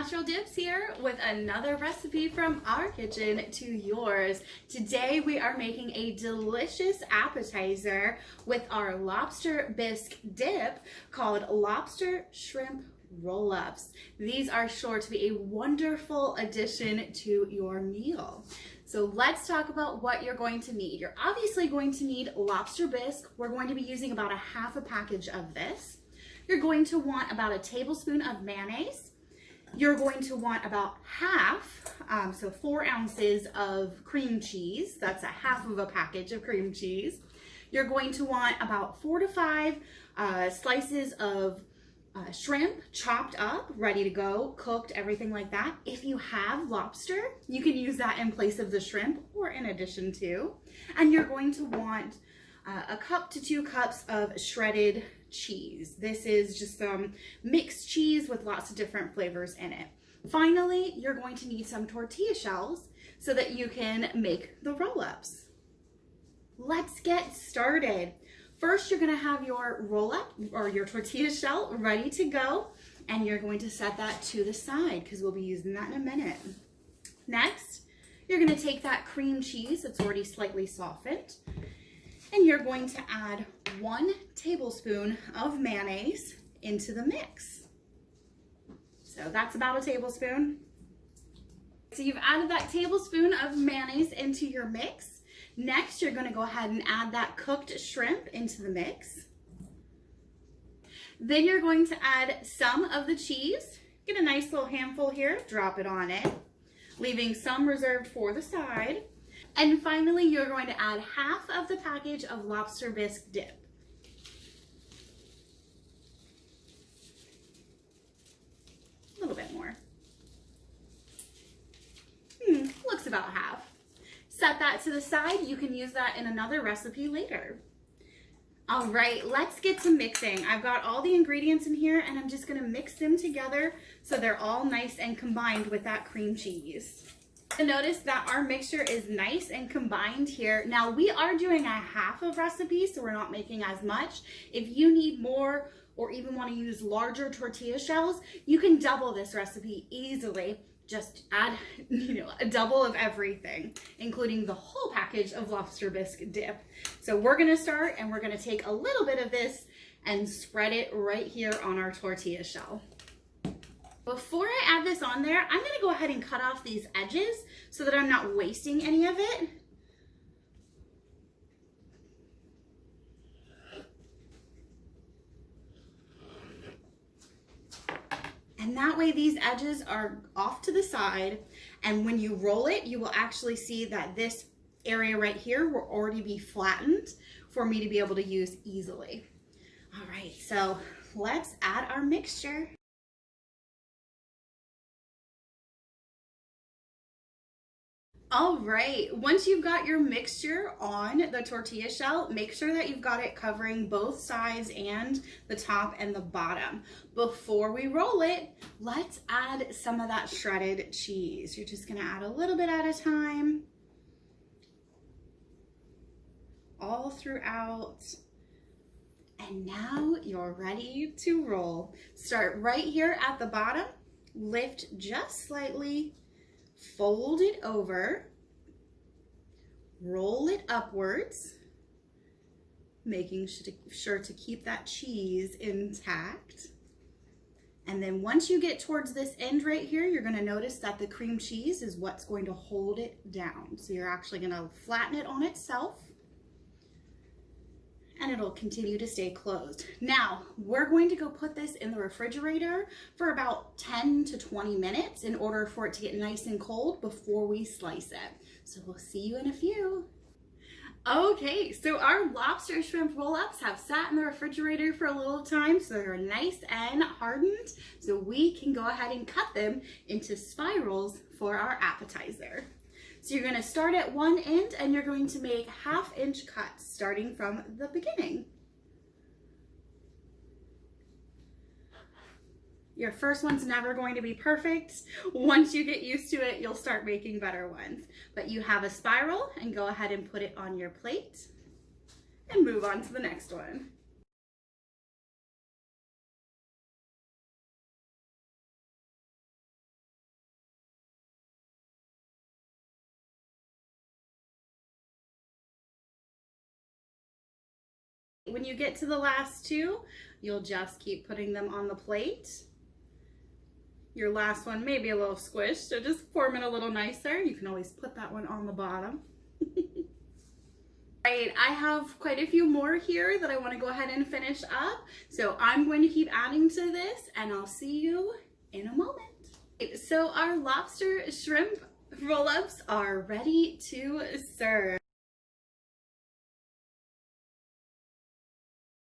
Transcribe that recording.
AllNaturalDips here with another recipe from our kitchen to yours. Today we are making a delicious appetizer with our Lobster Bisque dip called Lobster Shrimp Roll-Ups. These are sure to be a wonderful addition to your meal. So let's talk about what you're going to need. You're obviously going to need lobster bisque. We're going to be using about half a package of this. You're going to want about a tablespoon of mayonnaise. You're going to want about half, so 4 ounces of cream cheese. That's a half of a package of cream cheese. You're going to want about 4 to 5 slices of shrimp, chopped up, ready to go, cooked, everything like that. If you have lobster, you can use that in place of the shrimp or in addition to. And you're going to want a cup to 2 cups of shredded cheese. This is just some mixed cheese with lots of different flavors in it. Finally, you're going to need some tortilla shells so that you can make the roll-ups. Let's get started. First, you're going to have your roll-up or your tortilla shell ready to go, and you're going to set that to the side because we'll be using that in a minute. Next, you're going to take that cream cheese that's already slightly softened, and you're going to add 1 tablespoon of mayonnaise into the mix. So that's about a tablespoon. So you've added that tablespoon of mayonnaise into your mix. Next, you're going to go ahead and add that cooked shrimp into the mix. Then you're going to add some of the cheese. Get a nice little handful here, drop it on it, leaving some reserved for the side. And finally, you're going to add half of the package of lobster bisque dip. A little bit more. Looks about half. Set that to the side. You can use that in another recipe later. All right, let's get to mixing. I've got all the ingredients in here and I'm just gonna mix them together so they're all nice and combined with that cream cheese. And notice that our mixture is nice and combined here. Now we are doing a half of recipe, so we're not making as much. If you need more or even want to use larger tortilla shells, you can double this recipe easily. Just add, a double of everything, including the whole package of lobster bisque dip. So we're gonna start and we're gonna take a little bit of this and spread it right here on our tortilla shell. Before I add this on there, I'm gonna go ahead and cut off these edges so that I'm not wasting any of it. And that way these edges are off to the side, and when you roll it, you will actually see that this area right here will already be flattened for me to be able to use easily. All right, so let's add our mixture. All right, once you've got your mixture on the tortilla shell, make sure that you've got it covering both sides and the top and the bottom. Before we roll it, let's add some of that shredded cheese. You're just gonna add a little bit at a time, all throughout. And now you're ready to roll. Start right here at the bottom, lift just slightly, fold it over, roll it upwards, making sure to keep that cheese intact. And then once you get towards this end right here, you're gonna notice that the cream cheese is what's going to hold it down. So you're actually gonna flatten it on itself and it'll continue to stay closed. Now, we're going to go put this in the refrigerator for about 10 to 20 minutes in order for it to get nice and cold before we slice it. So we'll see you in a few. Okay, so our lobster shrimp roll-ups have sat in the refrigerator for a little time, so they're nice and hardened, so we can go ahead and cut them into spirals for our appetizer. So you're going to start at one end and you're going to make 1/2-inch cuts starting from the beginning. Your first one's never going to be perfect. Once you get used to it, you'll start making better ones. But you have a spiral and go ahead and put it on your plate and move on to the next one. When you get to the last two, you'll just keep putting them on the plate. Your last one may be a little squished, so just form it a little nicer. You can always put that one on the bottom. Right, I have quite a few more here that I want to go ahead and finish up. So I'm going to keep adding to this, and I'll see you in a moment. So our lobster shrimp roll-ups are ready to serve.